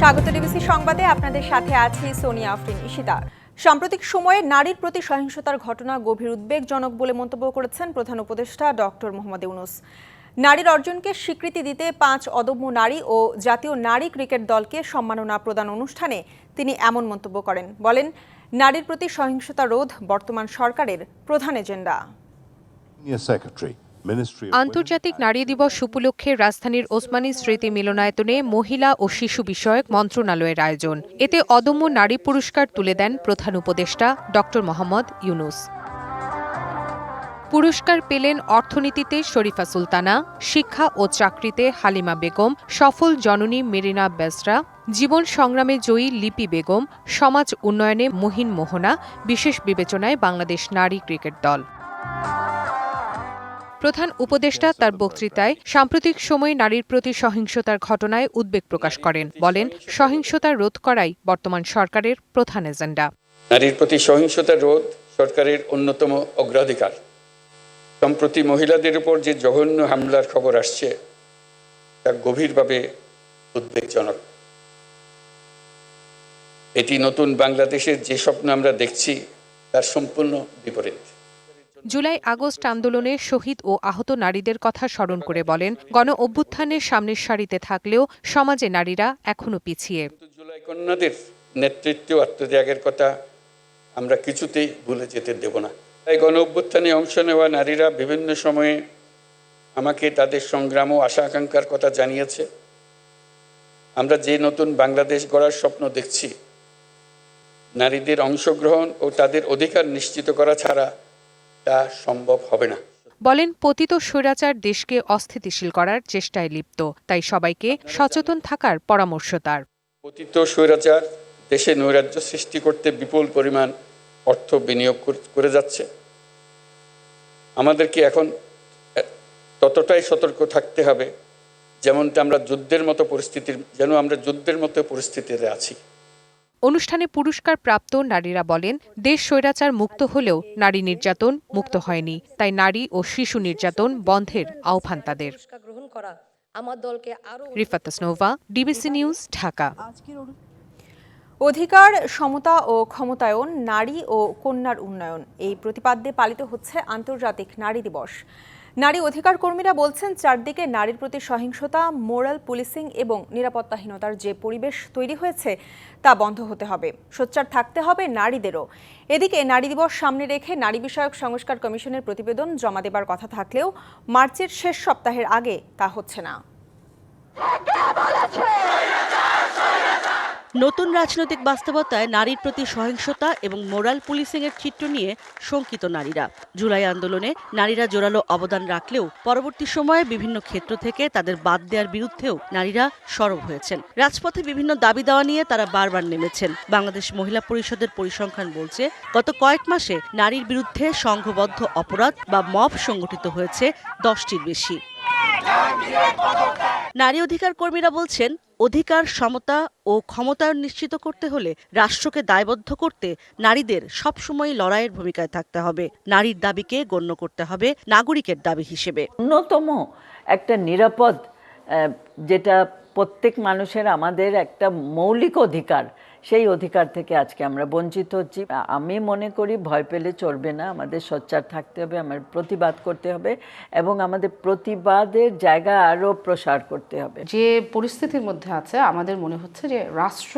স্বাগত ডিবিসি সংবাদে আপনাদের সাথে আছি সোনিয়া আফরিন ঈশিতা। সাম্প্রতিক সময়ে নারীর প্রতি সহিংসতার ঘটনা গভীর উদ্বেগজনক বলে মন্তব্য করেছেন প্রধান উপদেষ্টা ডক্টর মোহাম্মদ ইউনূস। নারীর অর্জনকে স্বীকৃতি দিতে 5 অদম্য নারী ও জাতীয় নারী ক্রিকেট দলকে সম্মাননা প্রদান অনুষ্ঠানে তিনি এমন মন্তব্য করেন। বলেন, নারীর প্রতি সহিংসতা রোধ বর্তমান সরকারের প্রধান এজেন্ডা। আন্তর্জাতিক নারী দিবস উপলক্ষে রাজধানীর ওসমানী স্মৃতি মিলনায়তনে মহিলা ও শিশু বিষয়ক মন্ত্রণালয়ের আয়োজন। এতে অদম্য নারী পুরস্কার তুলে দেন প্রধান উপদেষ্টা ডক্টর মোহাম্মদ ইউনূস। পুরস্কার পেলেন অর্থনীতিতে শরীফা সুলতানা, শিক্ষা ও চাকরিতে হালিমা বেগম, সফল জননী মেরিনা বেসরা, জীবন সংগ্রামে জয়ী লিপি বেগম, সমাজ উন্নয়নে মুহিন মোহনা, বিশেষ বিবেচনায় বাংলাদেশ নারী ক্রিকেট দল। প্রধান উপদেষ্টা তার বক্তৃতায় সাম্প্রতিক সময়ে নারীর প্রতি সহিংসতার ঘটনায় উদ্বেগ প্রকাশ করেন। বলেন, সহিংসতা রোধ করাই বর্তমান সরকারের প্রধান এজেন্ডা। নারীর প্রতি সহিংসতা রোধ সরকারের অন্যতম অগ্রাধিকার। সম্প্রতি মহিলাদের উপর যে জঘন্য হামলার খবর আসছে তা গভীরভাবে উদ্বেগজনক। এটি নতুন বাংলাদেশের যে স্বপ্ন আমরা দেখছি তার সম্পূর্ণ বিপরীত। জুলাই আগস্ট আন্দোলনে শহীদ ও আহত নারীদের কথা স্মরণ করে বলেন, গণ অভ্যুত্থানের সামনের সারিতে থাকলেও সমাজে নারীরা এখনো পিছিয়ে। জুলাই কন্যাদের নেতৃত্ব আত্মত্যাগের কথা আমরা কিছুতেই ভুলে যেতে দেব না। তাই গণ অভ্যুত্থানে অংশ নেওয়া নারীরা বিভিন্ন সময়ে আমাকে তাদের সংগ্রাম ও আশা আকাঙ্ক্ষার কথা জানিয়েছে। আমরা যে নতুন বাংলাদেশ গড়ার স্বপ্ন দেখছি, নারীদের অংশগ্রহণ ও তাদের অধিকার নিশ্চিত করা ছাড়া তা সম্ভব হবে না। বলেন, পতিত স্বৈরাচার দেশকে অস্থিতিশীল করার চেষ্টায় লিপ্ত, তাই সবাইকে সচেতন থাকার পরামর্শ তার। পতিত স্বৈরাচার দেশে নৈরাজ্য সৃষ্টি করতে বিপুল পরিমাণ অর্থ বিনিয়োগ করে যাচ্ছে। আমাদেরকে এখন ততটাই সতর্ক থাকতে হবে যেমনটা আমরা যুদ্ধের মতো পরিস্থিতিতে আছি। অনুষ্ঠানে পুরস্কার প্রাপ্ত নারীরা বলেন, দেশ স্বৈরাচার মুক্ত হলেও নারী নির্যাতন মুক্ত হয়নি, তাই নারী ও শিশু নির্যাতন বন্ধের আহ্বান তাদের। Rifat Tasnova, DBC news, Dhaka. অধিকার, সমতা ও ক্ষমতায়ন, নারী ও কন্যার উন্নয়ন, এই প্রতিপাদ্যে পালিত হচ্ছে আন্তর্জাতিক নারী দিবস। নারী অধিকার কর্মীরা বলছেন, চারদিকে নারীর প্রতি সহিংসতা, মোরাল পুলিশিং এবং নিরাপত্তাহীনতার যে পরিবেশ তৈরি হয়েছে তা বন্ধ হতে হবে। সোচ্চার থাকতে হবে নারীদেরও। এদিকে নারী দিবস সামনে রেখে নারী বিষয়ক সংস্কার কমিশনের প্রতিবেদন জমা দেবার কথা থাকলেও মার্চের শেষ সপ্তাহের আগে তা হচ্ছে না। নতুন রাজনৈতিক বাস্তবতায় নারীর প্রতি সহিংসতা এবং মোরাল পুলিশিংয়ের চিত্র নিয়ে শঙ্কিত নারীরা। জুলাই আন্দোলনে নারীরা জোরালো অবদান রাখলেও পরবর্তী সময়ে বিভিন্ন ক্ষেত্র থেকে তাদের বাদ দেওয়ার বিরুদ্ধেও নারীরা সরব হয়েছেন। রাজপথে বিভিন্ন দাবি দেওয়া নিয়ে তারা বারবার নেমেছেন। বাংলাদেশ মহিলা পরিষদের পরিসংখ্যান বলছে, গত কয়েক মাসে নারীর বিরুদ্ধে সংঘবদ্ধ অপরাধ বা মব সংগঠিত হয়েছে 10টির বেশি। নারী অধিকার কর্মীরা বলছেন, অধিকার, সমতা ও ক্ষমতায়ন নিশ্চিত করতে হলে রাষ্ট্রকে দায়বদ্ধ করতে নারীদের সবসময় লড়াইয়ের ভূমিকায় থাকতে হবে। নারীর দাবিকে গণ্য করতে হবে নাগরিকের দাবি হিসেবে। অন্যতম একটা নিরাপদ, যেটা প্রত্যেক মানুষের আমাদের একটা মৌলিক অধিকার, সেই অধিকার থেকে আজকে আমরা বঞ্চিত হচ্ছি। আমি মনে করি ভয় পেলে চলবে না, আমাদের সোচ্চার থাকতে হবে, আমাদের প্রতিবাদ করতে হবে এবং আমাদের প্রতিবাদের জায়গা আরও প্রসার করতে হবে। যে পরিস্থিতির মধ্যে আছে, আমাদের মনে হচ্ছে যে রাষ্ট্র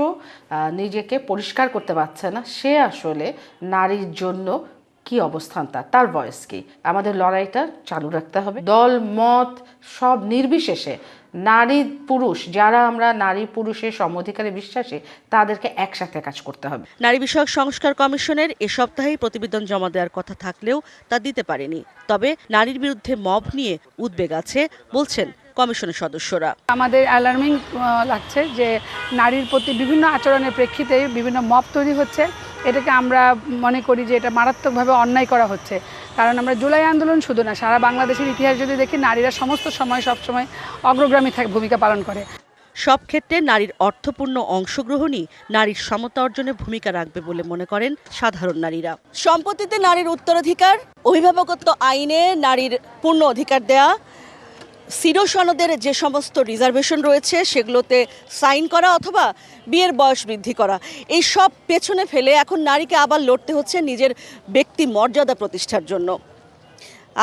নিজেকে পরিষ্কার করতে পারছে না। সে আসলে নারীর জন্য কি অবস্থান, তার ভয়েস কি, আমাদের লড়াইটা চালু রাখতে হবে। দল মত সব নির্বিশেষে নারী পুরুষ, যারা আমরা নারী পুরুষের সম অধিকারে বিশ্বাসী, তাদেরকে একসাথে কাজ করতে হবে। নারী বিষয়ক সংস্কার কমিশনের এ সপ্তাহেই প্রতিবেদন জমা দেওয়ার কথা থাকলেও তা দিতে পারেনি। তবে নারীর বিরুদ্ধে মব নিয়ে উদ্বেগ আছে বলছেন কমিশনের সদস্যরা। আমাদের অ্যালার্মিং লাগছে যে নারীর প্রতি বিভিন্ন আচরণের প্রেক্ষিতে বিভিন্ন মব তৈরি হচ্ছে। এটাকে আমরা মনে করি যে এটা মারাত্মকভাবে অন্যায় করা হচ্ছে। কারণ আমরা জুলাই আন্দোলন শুধু না, সারা বাংলাদেশের ইতিহাস যদি দেখি, নারীরা সমস্ত সময় সবসময় অগ্রগামী ভূমিকা পালন করে। সব ক্ষেত্রে নারীর অর্থপূর্ণ অংশগ্রহণই নারীর সমতা অর্জনে ভূমিকা রাখবে বলে মনে করেন সাধারণ নারীরা। সম্পত্তিতে নারীর উত্তরাধিকার, অভিভাবকত্ব আইনে নারীর পূর্ণ অধিকার দেয়া, সিরো সনদের যে সমস্ত রিজার্ভেশন রয়েছে সেগুলোতে সাইন করা অথবা বিয়ের বয়স বৃদ্ধি করা, এই সব পেছনে ফেলে এখন নারীকে আবার লড়তে হচ্ছে নিজের ব্যক্তি মর্যাদা প্রতিষ্ঠার জন্য।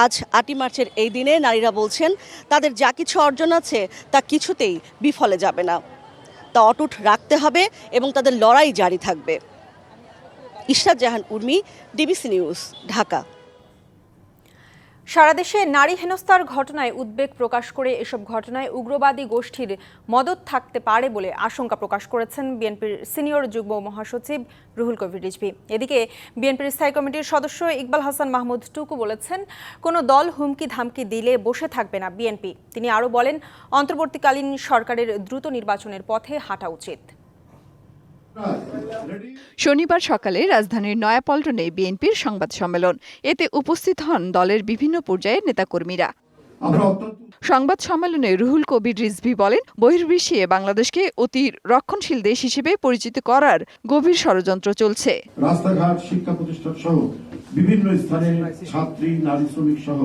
আজ 8ই মার্চের এই দিনে নারীরা বলছেন তাদের যা কিছু অর্জন আছে তা কিছুতেই বিফলে যাবে না, তা অটুট রাখতে হবে এবং তাদের লড়াই জারি থাকবে। ইশরাত জাহান উর্মি, ডিবিসি নিউজ, ঢাকা। সারা দেশে নারী হেনস্থার ঘটনায় উদ্বেগ প্রকাশ করে এসব ঘটনায় উগ্রবাদী গোষ্ঠীর মদদ থাকতে পারে বলে আশঙ্কা প্রকাশ করেছেন বিএনপির সিনিয়র যুগ্ম মহাসচিব রুহুল কবির রিজভী। এদিকে বিএনপির স্থায়ী কমিটির সদস্য ইকবাল হাসান মাহমুদ টুকু বলেছেন, কোনো দল হুমকি ধামকি দিলে বসে থাকবে না বিএনপি। তিনি আরও বলেন, অন্তর্বর্তীকালীন সরকারের দ্রুত নির্বাচনের পথে হাঁটা উচিত। শনিবার সকালে রাজধানীর নয়াপল্টনে বিএনপির সংবাদ সম্মেলন। এতে উপস্থিত হন দলের বিভিন্ন পর্যায়ের নেতাকর্মীরা। সংবাদ সম্মেলনে রুহুল কবির রিজভী বলেন, বহির্বিশ্বে বাংলাদেশকে অতি রক্ষণশীল দেশ হিসেবে পরিচিত করার গভীর ষড়যন্ত্র চলছে। রাস্তাঘাট, শিক্ষা প্রতিষ্ঠান সহ বিভিন্ন স্থানে ছাত্রী, নারী শ্রমিক সহ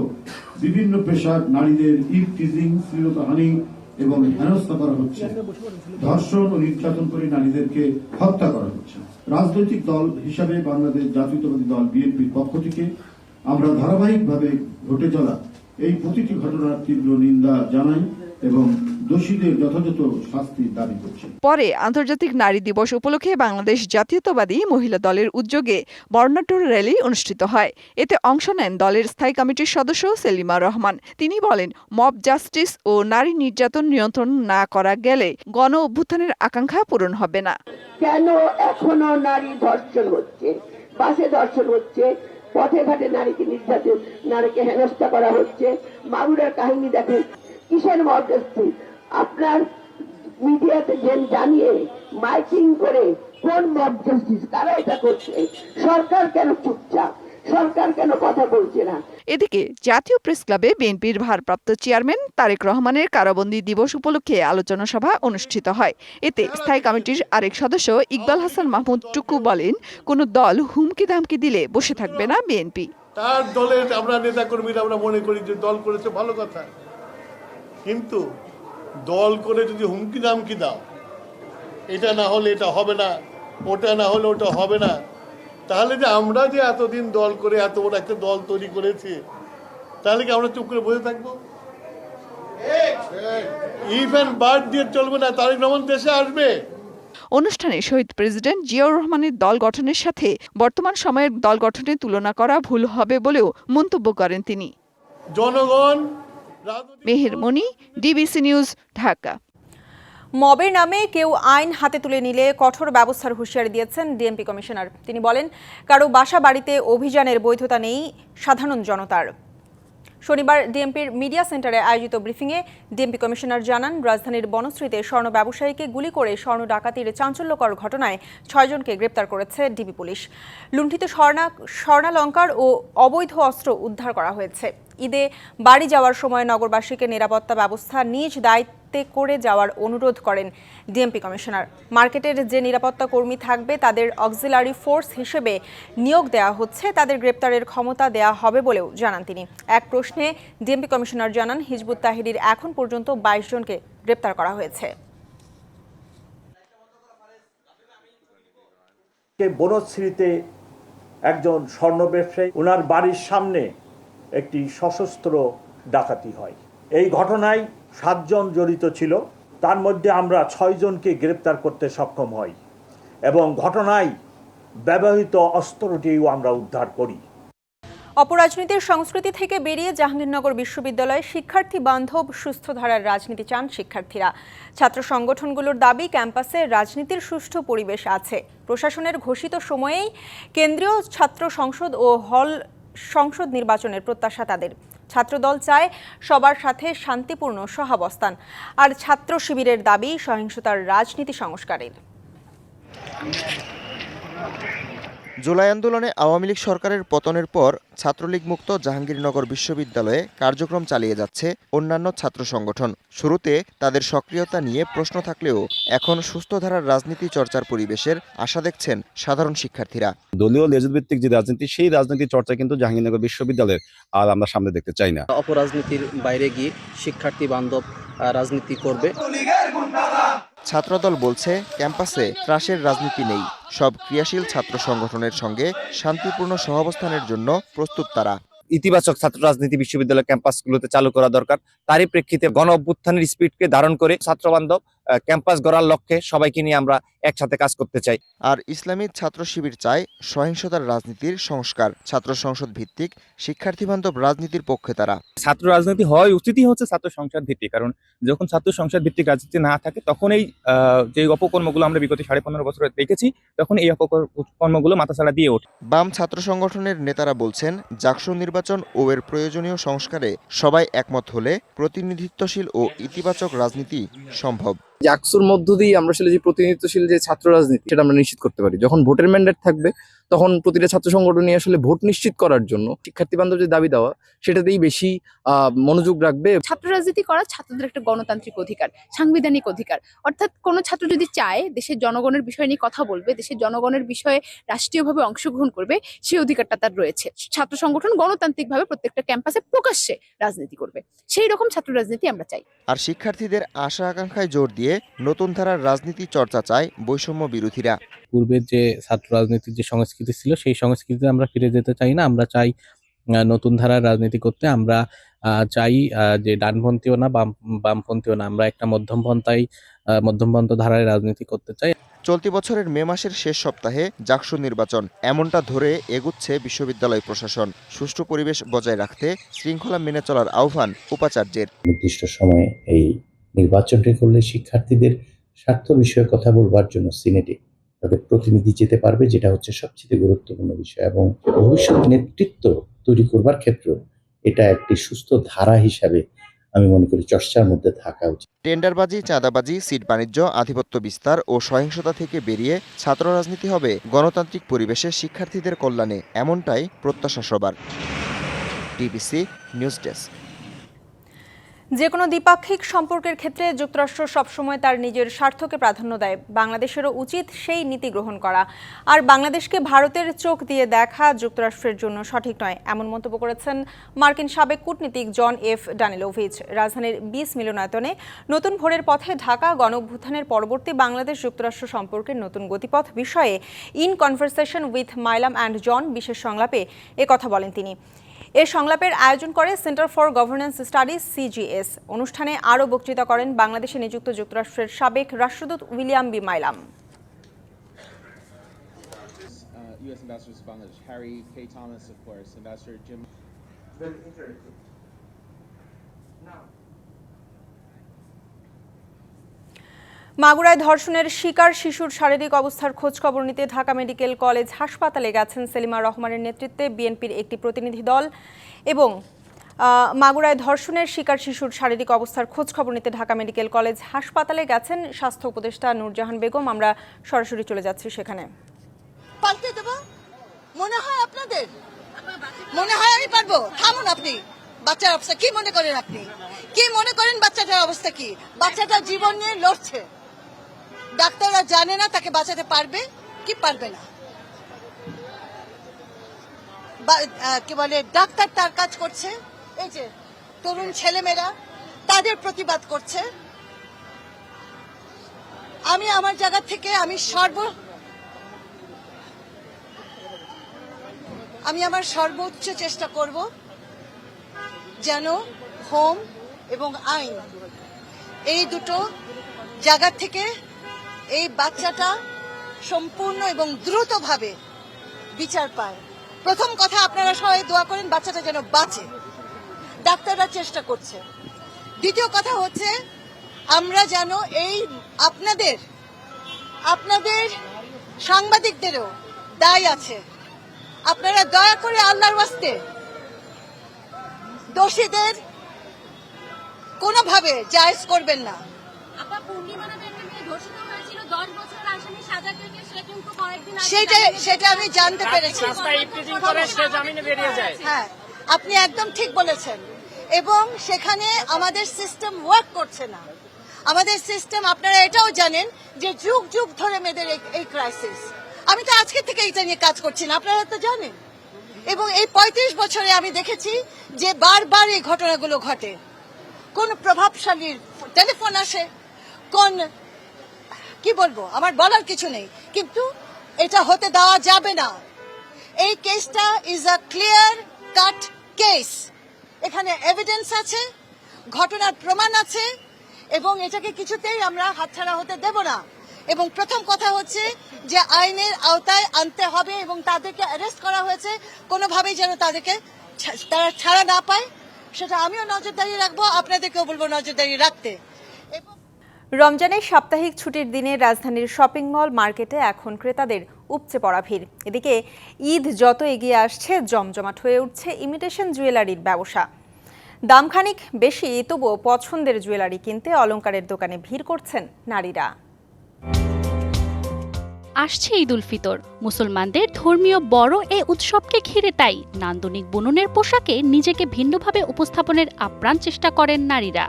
বিভিন্ন পেশার নারীদের ইভটিজিং, শ্লীলতাহানি এবং হেনস্থা করা হচ্ছে। ধর্ষণ ও নির্যাতন করে নারীদেরকে হত্যা করা হচ্ছে। রাজনৈতিক দল হিসাবে বাংলাদেশ জাতীয়তাবাদী দল বিএনপির পক্ষ থেকে আমরা ধারাবাহিকভাবে ঘটে চলা এই প্রতিটি ঘটনার তীব্র নিন্দা জানাই এবং দোষীদের যথাযথ শাস্তি দাবি করছি। পরে আন্তর্জাতিক নারী দিবস উপলক্ষে বাংলাদেশ জাতীয়তাবাদী মহিলা দলের উদ্যোগে বর্ণাঢ্য র্যালি অনুষ্ঠিত হয়। এতে অংশ নেন দলের স্থায়ী কমিটির সদস্য সেলিমা রহমান। তিনি বলেন, মব জাস্টিস ও নারী নির্যাতন নিয়ন্ত্রণ না করা গেলে গণ অভ্যুত্থানের আকাঙ্ক্ষা পূরণ হবে না। কেন এখনো নারী ধর্ষণ হচ্ছে, বাসে ধর্ষণ হচ্ছে, পথে ঘাটে নারীকে নির্যাতন, নারীকে হেনস্থা করা হচ্ছে। মাগুরার কাহিনী দেখেন, কিসের মব জাস্টিস? আপনার মিডিয়াতে জানিয়ে মাইকিং করে কোন মব জাস্টিস, কারা এটা করছে? সরকার কেন চুপচাপ? সরকার কেন কথা বলছে না? এদিকে জাতীয় প্রেস ক্লাবে বিএনপির ভারপ্রাপ্ত চেয়ারম্যান তারেক রহমানের কারাবন্দী দিবস উপলক্ষে আলোচনা সভা অনুষ্ঠিত হয়। এতে স্থায়ী কমিটির আরেক সদস্য ইকবাল হাসান মাহমুদ টুকু বলেন, কোনো দল হুমকি ধামকি দিলে বসে থাকবে না বিএনপি। তার দলের আমরা নেতাকর্মীরা আমরা মনে করি যে দল করেছে ভালো কথা, কিন্তু দল করে যদি হুমকি ধামকি দাও, এটা না হলে এটা হবে না, ওটা না হলে ওটা হবে না, তাহলে যে আমরা যে এতদিন দল করে এত বড় একটা দল তৈরি করেছি, তাহলে কি আমরা চুপ করে বসে থাকবো? ইভেন বাদ দিয়ে চলবে না, তারেক রহমান দেশে আসবে। অনুষ্ঠানে শহীদ প্রেসিডেন্ট জিয়াউর রহমানের দল গঠনের সাথে বর্তমান সময়ের দল গঠনের তুলনা করা ভুল হবে বলেও মন্তব্য করেন তিনি। জনগণ, মেহের মনি, ডিবিসি নিউজ, ঢাকা। মবের নামে কেউ আইন হাতে তুলে নিলে কঠোর ব্যবস্থার হুঁশিয়ারি দিয়েছেন ডিএমপি কমিশনার। তিনি বলেন, কারো বাসা বাড়িতে অভিযানের বৈধতা নেই সাধারণ জনতার। শনিবার ডিএমপির মিডিয়া সেন্টারে আয়োজিত ব্রিফিংয়ে ডিএমপি কমিশনার জানান, রাজধানীর বনশ্রীতে স্বর্ণ ব্যবসায়ীকে গুলি করে স্বর্ণ ডাকাতির চাঞ্চল্যকর ঘটনায় 6 জনকে গ্রেপ্তার করেছে ডিবি পুলিশ। লুণ্ঠিত স্বর্ণালংকার ও অবৈধ অস্ত্র উদ্ধার করা হয়েছে। ঈদে বাড়ি যাওয়ার সময় নগরবাসীকে নিরাপত্তা ব্যবস্থা নিজ দায়িত্বে করে যাওয়ার অনুরোধ করেন ডিএমপি কমিশনার। মার্কেটের যে নিরাপত্তা কর্মী থাকবে তাদের অক্সিলারি ফোর্স হিসেবে নিয়োগ দেওয়া হচ্ছে, তাদের গ্রেপ্তারের ক্ষমতা দেওয়া হবে বলেও জানান তিনি। এক প্রশ্নে ডিএমপি কমিশনার জানান, হিজবুত তাহরির এখন পর্যন্ত 22 জনকে গ্রেপ্তার করা হয়েছে। বনশ্রীতে একজন স্বর্ণ ব্যবসায়ী, ওনার বাড়ির সামনে একটি সশস্ত্র ডাকাতি হয়। এই ঘটনায় 7 জন জড়িত ছিল, তার মধ্যে আমরা 6 জনকে গ্রেপ্তার করতে সক্ষম হই এবং ঘটনায় ব্যবহৃত অস্ত্রটিও আমরা উদ্ধার করি। অপরাজনীতির সংস্কৃতি থেকে বেরিয়ে জাহাঙ্গীরনগর বিশ্ববিদ্যালয়ে শিক্ষার্থী বান্ধব সুস্থ ধারার রাজনীতি চান শিক্ষার্থীরা। ছাত্র সংগঠনগুলোর দাবি, ক্যাম্পাসে রাজনীতির সুষ্ঠু পরিবেশ আছে। প্রশাসনের ঘোষিত সময়েই কেন্দ্রীয় ছাত্র সংসদ ও হল সংসদ নির্বাচনের প্রত্যাশা তাদের। ছাত্রদল চায় সবার সাথে শান্তিপূর্ণ সহাবস্থান, আর ছাত্র শিবিরের দাবি সহিংসতার রাজনীতি সংস্কারের। জুলাই আন্দোলনে আওয়ামী লীগ সরকারের পতনের পর ছাত্রলীগ মুক্ত জাহাঙ্গীরনগর বিশ্ববিদ্যালয়ে কার্যক্রম চালিয়ে যাচ্ছে অন্যান্য ছাত্র সংগঠন। শুরুতে তাদের সক্রিয়তা নিয়ে প্রশ্ন থাকলেও এখন সুস্থ ধারার রাজনীতি চর্চার পরিবেশের আশা দেখছেন সাধারণ শিক্ষার্থীরা। দলীয় লেজভিত্তিক যে রাজনীতি, সেই রাজনীতি চর্চা কিন্তু জাহাঙ্গীরনগর বিশ্ববিদ্যালয়ের আর আমরা সামনে দেখতে চাই না। অপরাজনীতির বাইরে গিয়ে শিক্ষার্থী বান্ধব রাজনীতি করবে। ছাত্রদল বলছে ক্যাম্পাসে ত্রাসের রাজনীতি নেই, সব ক্রিয়াশীল ছাত্র সংগঠনের সঙ্গে শান্তিপূর্ণ সহাবস্থানের জন্য প্রস্তুত তারা। ইতিবাচক ছাত্র রাজনীতি বিশ্ববিদ্যালয় ক্যাম্পাসগুলোতে চালু করা দরকার। তারই প্রেক্ষিতে গণ অভ্যুত্থানের স্পিডকে ধারণ করে ছাত্রবান্ধব ক্যাম্পাস গড়ার লক্ষ্যে সবাইকে নিয়ে আমরা একসাথে কাজ করতে চাই। আর ইসলামী ছাত্র শিবির চায় সহিংসতার রাজনীতির সংস্কার, ছাত্র সংসদ ভিত্তিক শিক্ষার্থী বান্ধব রাজনীতির পক্ষে তারা। ছাত্র রাজনীতি হয় উচিতই হচ্ছে ছাত্র সংসদ ভিত্তিক, কারণ যখন ছাত্র সংসদ ভিত্তিক রাজনীতি না থাকে তখন এই যে অপকর্মগুলো আমরা বিগত 15.5 বছরে দেখেছি, তখন এই অপকর্মগুলো মাথাছাড়া দিয়ে ওঠে। বাম ছাত্র সংগঠনের নেতারা বলছেন জাকসু নির্বাচন ও এর প্রয়োজনীয় সংস্কারে সবাই একমত হলে প্রতিনিধিত্বশীল ও ইতিবাচক রাজনীতি সম্ভব। জাকসুর মধ্য দিয়ে আমরা আসলে যে প্রতিনিধিত্বশীল যে ছাত্র রাজনীতি সেটা আমরা নিশ্চিত করতে পারি। যখন ভোটের ম্যান্ডেট থাকবে তখন প্রতিটা ছাত্র সংগঠনই আসলে ভোট নিশ্চিত করার জন্য শিক্ষার্থী বান্ধব যে দাবি দেওয়া সেটাতেই বেশি মনোযোগ রাখবে। ছাত্র রাজনীতি করা ছাত্রদের একটা গণতান্ত্রিক অধিকার, সাংবিধানিক অধিকার। অর্থাৎ কোনো ছাত্র যদি চায় দেশের জনগণের বিষয় নিয়ে কথা বলবে, দেশের জনগণের বিষয়ে রাষ্ট্রীয়ভাবে অংশগ্রহণ করবে, সেই অধিকারটা তার রয়েছে। ছাত্র সংগঠন গণতান্ত্রিকভাবে প্রত্যেকটা ক্যাম্পাসে প্রকাশ্যে রাজনীতি করবে, সেই রকম ছাত্র রাজনীতি আমরা চাই। আর শিক্ষার্থীদের আশা আকাঙ্ক্ষায় জোর দিয়ে নতুন ধারার রাজনীতি চর্চা চায় বৈষম্য বিরোধীরা। পূর্বের যে ছাত্র রাজনীতির যে সংস্কৃতি ছিল সেই সংস্কৃতিতে আমরা ফিরে যেতে চাই না। আমরা চাই নতুন ধারার রাজনীতি করতে। আমরা চাই যে ডানপন্থীও না বামপন্থীও না, আমরা একটা মধ্যমপন্থ ধারায় রাজনীতি করতে চাই। চলতি বছরের মে মাসের শেষ সপ্তাহে জাকসু নির্বাচন, এমনটা ধরে এগুচ্ছে বিশ্ববিদ্যালয় প্রশাসন। সুষ্ঠু পরিবেশ বজায় রাখতে শৃঙ্খলা মেনে চলার আহ্বান উপাচার্যের। নির্দিষ্ট সময়ে এই নির্বাচনটি করলে শিক্ষার্থীদের স্বার্থ বিষয়ে কথা বলবার জন্য সিনেটে তাদের প্রতিনিধি যেতে পারবে, যেটা হচ্ছে সবচেয়ে গুরুত্বপূর্ণ বিষয়। এবং ভবিষ্যৎ নেতৃত্ব তৈরি করবার ক্ষেত্রে এটা একটি সুস্থ ধারা হিসাবে আমি মনে করি চর্চার মধ্যে থাকা উচিত। টেন্ডারবাজি, চাঁদাবাজি, সিট বাণিজ্য, আধিপত্য বিস্তার ও সহিংসতা থেকে বেরিয়ে ছাত্র রাজনীতি হবে গণতান্ত্রিক পরিবেশে শিক্ষার্থীদের কল্যাণে, এমনটাই প্রত্যাশা সবার। DBC news desk. যে কোনো দ্বিপাক্ষিক সম্পর্কের ক্ষেত্রে যুক্তরাষ্ট্র সবসময় তার নিজের স্বার্থকে প্রাধান্য দেয়। বাংলাদেশেরও উচিত সেই নীতি গ্রহণ করা। আর বাংলাদেশকে ভারতের চোখ দিয়ে দেখা যুক্তরাষ্ট্রের জন্য সঠিক নয়, এমন মন্তব্য করেছেন মার্কিন সাবেক কূটনীতিক জন এফ ডানিলোভিচ। রাজধানীর 20 মিলনায়তনে নতুন ভোরের পথে ঢাকা গণঅভ্যুত্থানের পরবর্তী বাংলাদেশ যুক্তরাষ্ট্র সম্পর্কের নতুন গতিপথ বিষয়ে in conversation with Milam and John বিশেষ সংলাপে একথা বলেন তিনি। এ সংলাপের আয়োজন করে centre for governance studies CGS। অনুষ্ঠানে আরও বক্তৃতা করেন বাংলাদেশে নিযুক্ত যুক্তরাষ্ট্রের সাবেক রাষ্ট্রদূত উইলিয়াম বি মাইলাম। মাগুরায় ধর্ষণের শিকার শিশুর শারীরিক অবস্থার খোঁজখবর নিতে ঢাকা মেডিকেল কলেজ হাসপাতালে গেছেন সেলিমা রহমানের নেতৃত্বে বিএনপির একটি প্রতিনিধি দল। এবং মাগুরায় ধর্ষণের শিকার শিশুর শারীরিক অবস্থার খোঁজখবর নিতে ঢাকা মেডিকেল কলেজ হাসপাতালে গেছেন স্বাস্থ্য উপদেষ্টা নূরজাহান বেগম। আমরা সরাসরি চলে যাচ্ছি সেখানে। পাল্টে দেব মনে হয় আপনাদের? মনে হয় আমি পারবো? থামুন আপনি। বাচ্চার অবস্থা কি মনে করেন আপনি? কি মনে করেন বাচ্চাটার অবস্থা কি? বাচ্চাটা জীবন নিয়ে লড়ছে, ডাক্তাররা জানে না তাকে বাঁচাতে পারবে কি পারবে না। কি বলে, ডাক্তার তার কাজ করছে, এই যে তরুণ ছেলেমেয়েরা তাদের প্রতিবাদ করছে। আমি আমার জায়গা থেকে আমি আমার সর্বোচ্চ চেষ্টা করব যেন হোম এবং আইন এই দুটো জায়গা থেকে এই বাচ্চাটা সম্পূর্ণ এবং দ্রুতভাবে বিচার পায়। প্রথম কথা, আপনারা সবাই দোয়া করেন বাচ্চাটা যেন বাঁচে, ডাক্তাররা চেষ্টা করছে। দ্বিতীয় কথা হচ্ছে আমরা যেন এই আপনাদের সাংবাদিকদেরও দায় আছে, আপনারা দয়া করে আল্লাহর ওয়াস্তে দোষীদের কোনোভাবে জায়েজ করবেন না। সেটা আমি জানতে পেরেছি। হ্যাঁ, আপনি একদম ঠিক বলেছেন। এবং সেখানে আমাদের সিস্টেম ওয়ার্ক করছে না। আমাদের সিস্টেম, আপনারা এটাও জানেন যে যুগ যুগ ধরে মেয়েদের এই ক্রাইসিস। আমি তো আজকে থেকে এটা নিয়ে কাজ করছি না, আপনারা তো জানেন। এবং এই 35 বছরে আমি দেখেছি যে বারবার এই ঘটনাগুলো ঘটে। কোন প্রভাবশালীর টেলিফোন আসে, কোন কি বলবো, আমার বলার কিছু নেই, কিন্তু এটা হতে দেওয়া যাবে না। এই কেসটা is a clear cut case. এখানে এভিডেন্স আছে, ঘটনার প্রমাণ আছে, এবং এটাকে কিছুতেই আমরা হাতছাড়া হতে দেব না। এবং প্রথম কথা হচ্ছে যে আইনের আওতায় আনতে হবে, এবং তাদেরকে অ্যারেস্ট করা হয়েছে, কোনোভাবেই যেন তারা ছাড়া না পায়, সেটা আমিও নজরদারি রাখবো, আপনাদেরকেও বলবো নজরদারি রাখতে। রমজানের সাপ্তাহিক ছুটির দিনে রাজধানীর শপিং মল মার্কেটে এখন ক্রেতাদের উপচে পড়া ভিড়। এদিকে ঈদ যত এগিয়ে আসছে, জমজমাট হয়ে উঠছে ইমিটেশন জুয়েলারির ব্যবসা। দাম খানিক বেশি, তবুও পছন্দের জুয়েলারি কিনতে অলংকারের দোকানে ভিড় করছেন নারীরা। আসছে ঈদ উল ফিতর, মুসলমানদের ধর্মীয় বড় এই উৎসবকে ঘিরে তাই নান্দনিক বুননের পোশাকে নিজেকে ভিন্নভাবে উপস্থাপনের আপ্রাণ চেষ্টা করেন নারীরা।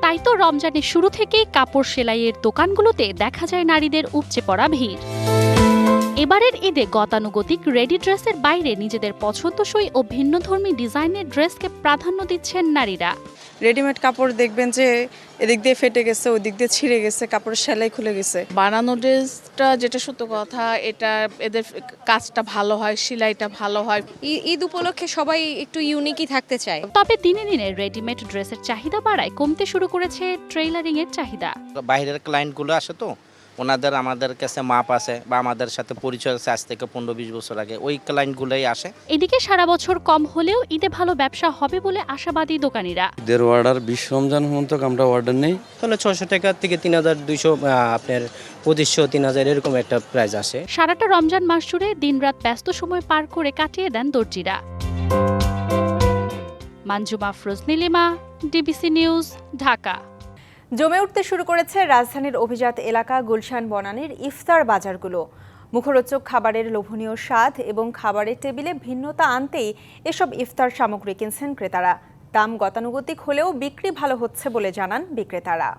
তাই তো রমজানের শুরু থেকেই কাপড় সেলাইয়ের দোকানগুলোতে দেখা যায় নারীদের উপচে পড়া ভিড়। এবারের ঈদে গতানুগতিক রেডি ড্রেসের বাইরে নিজেদের পছন্দসই ও ভিন্নধর্মী ডিজাইনের ড্রেসকে প্রাধান্য দিচ্ছেন নারীরা। রেডিমেড কাপড় দেখবেন যে এদিক দিয়ে ফেটে গেছে, ওই দিক দিয়ে ছিঁড়ে গেছে, কাপড়ের সেলাই খুলে গেছে। বানানো ড্রেসটা যেটা সত্য কথা, এটা এদের কাজটা ভালো হয়, সেলাইটা ভালো হয়। ঈদ উপলক্ষে সবাই একটু ইউনিকই থাকতে চায়। তবে দিনে দিনে রেডিমেড ড্রেসের চাহিদা বাড়ায় কমতে শুরু করেছে ট্রেইলারিং এর চাহিদা। বাইরের ক্লায়েন্টগুলো আসে, তো ওনাদের আমাদের কাছে মাপ আছে বা আমাদের সাথে পরিচয় আছে আজ থেকে 15-20 বছর আগে, ওই ক্লায়েন্টগুলোই আসে। এদিকে সারা বছর কম হলেও ঈদে ভালো ব্যবসা হবে বলে আশাবাদী দোকানিরা। ঈদের অর্ডার 20 রমজান পর্যন্ত আমরা অর্ডার নেই, তাহলে 600 টাকা থেকে 3200, আপনার 2500, 3000 এরকম একটা প্রাইস আসে। সারাটা রমজান মাস জুড়ে দিনরাত ব্যস্ত সময় পার করে কাটিয়ে দেন দর্জিরা। Manjuma Afroz Nilima, DBC news, Dhaka. জমে উঠতে শুরু করেছে রাজধানীর অভিজাত এলাকা গুলশান বনানীর ইফতার বাজারগুলো। মুখরোচক খাবারের লোভনীয় স্বাদ এবং খাবারের টেবিলে ভিন্নতা আনতেই এসব ইফতার সামগ্রী কিনছেন ক্রেতারা। দাম গতানুগতিক হলেও বিক্রি ভালো হচ্ছে বলে জানান বিক্রেতারা।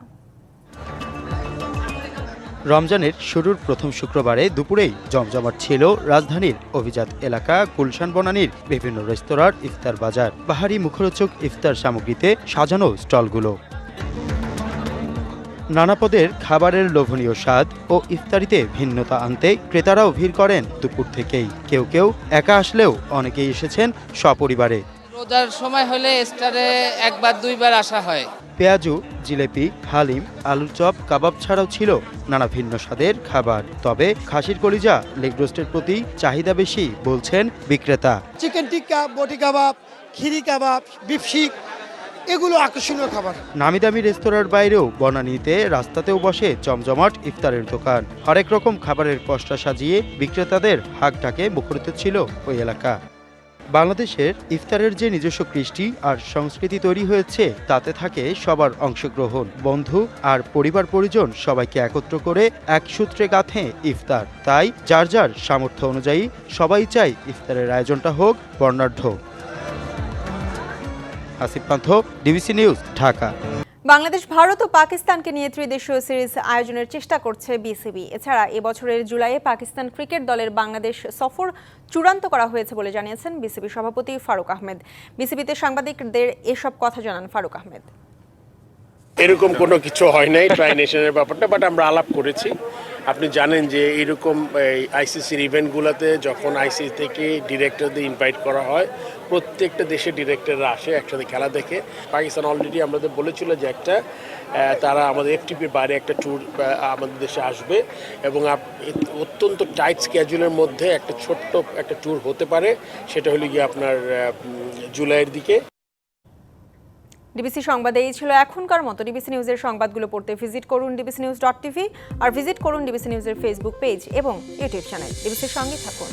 রমজানের শুরুর প্রথম শুক্রবারে দুপুরেই জমজমাট ছিল রাজধানীর অভিজাত এলাকা গুলশান বনানীর বিভিন্ন রেস্তোরাঁর ইফতার বাজার। বাহারি মুখরোচক ইফতার সামগ্রীতে সাজানো স্টলগুলো। নানা পদের খাবারের লোভনীয় স্বাদ ও ইফতারিতে ভিন্নতা আনতে ক্রেতারাও ভিড় করেন দুপুর থেকেই। কেউ কেউ একা আসলেও অনেকেই এসেছেন সপরিবারে। রোজার সময় হলে স্টারে একবার দুইবার আসা হয়। পেঁয়াজু, জিলেপি, হালিম, আলুর চপ, কাবাব ছাড়াও ছিল নানা ভিন্ন স্বাদের খাবার। তবে খাসির কলিজা, লেগ রোস্টের প্রতি চাহিদা বেশি বলছেন বিক্রেতা। চিকেন টিক্কা, বটি কাবাব, খিরি কাবাব, বিফ শিক, এগুলো আকর্ষণীয় খাবার। নামি দামি রেস্তোরাঁর বাইরেও বনানীতে রাস্তাতেও বসে জমজমাট ইফতারের দোকান। হরেক রকম খাবারের পসরা সাজিয়ে বিক্রেতাদের হাঁক ডাকে মুখরিত ছিল ওই এলাকা। বাংলাদেশের ইফতারের যে নিজস্ব কৃষ্টি আর সংস্কৃতি তৈরি হয়েছে, তাতে থাকে সবার অংশগ্রহণ। বন্ধু আর পরিবার পরিজন সবাইকে একত্র করে এক সূত্রে গাঁথে ইফতার। তাই যার যার সামর্থ্য অনুযায়ী সবাই চায় ইফতারের আয়োজনটা হোক বর্ণাঢ্য। আসিফ পান্থ, ডিবিসি নিউজ, ঢাকা। বাংলাদেশ, ভারত ও পাকিস্তানকে নিয়ে ত্রিদেশীয় সিরিজ আয়োজনের চেষ্টা করছে বিসিবি। এছাড়া এবছরের জুলাইয়ে পাকিস্তান ক্রিকেট দলের বাংলাদেশ সফর চূড়ান্ত করা হয়েছে বলে জানিয়েছেন বিসিবি সভাপতি ফারুক আহমেদ। বিসিবিতে সাংবাদিকদের এসব কথা জানান ফারুক আহমেদ। এরকম কোনো কিছু হয় নাই ট্রাই নেশনের ব্যাপারটা, বাট আমরা আলাপ করেছি। আপনি জানেন যে এরকম আইসিসির ইভেন্টগুলোতে যখন আইসিসি থেকে ডিরেক্টরদের ইনভাইট করা হয়, প্রত্যেকটা দেশের ডিরেক্টররা আসে একসাথে খেলা দেখে। পাকিস্তান অলরেডি আমাদের বলেছিল যে তারা আমাদের এফটিপির বাইরে একটা ট্যুর আমাদের দেশে আসবে, এবং অত্যন্ত টাইট স্কেজুলের মধ্যে একটা ছোট্ট একটা ট্যুর হতে পারে। সেটা হলো গিয়ে আপনার জুলাইয়ের দিকে। ডিবিসি সংবাদে এই ছিল এখনকার মতো। ডিবিসি নিউজের সংবাদগুলো পড়তে ভিজিট করুন dbcnews.tv আর ভিজিট করুন ডিবিসি নিউজের ফেসবুক পেজ এবং ইউটিউব চ্যানেল। ডিবিসির সঙ্গে থাকুন।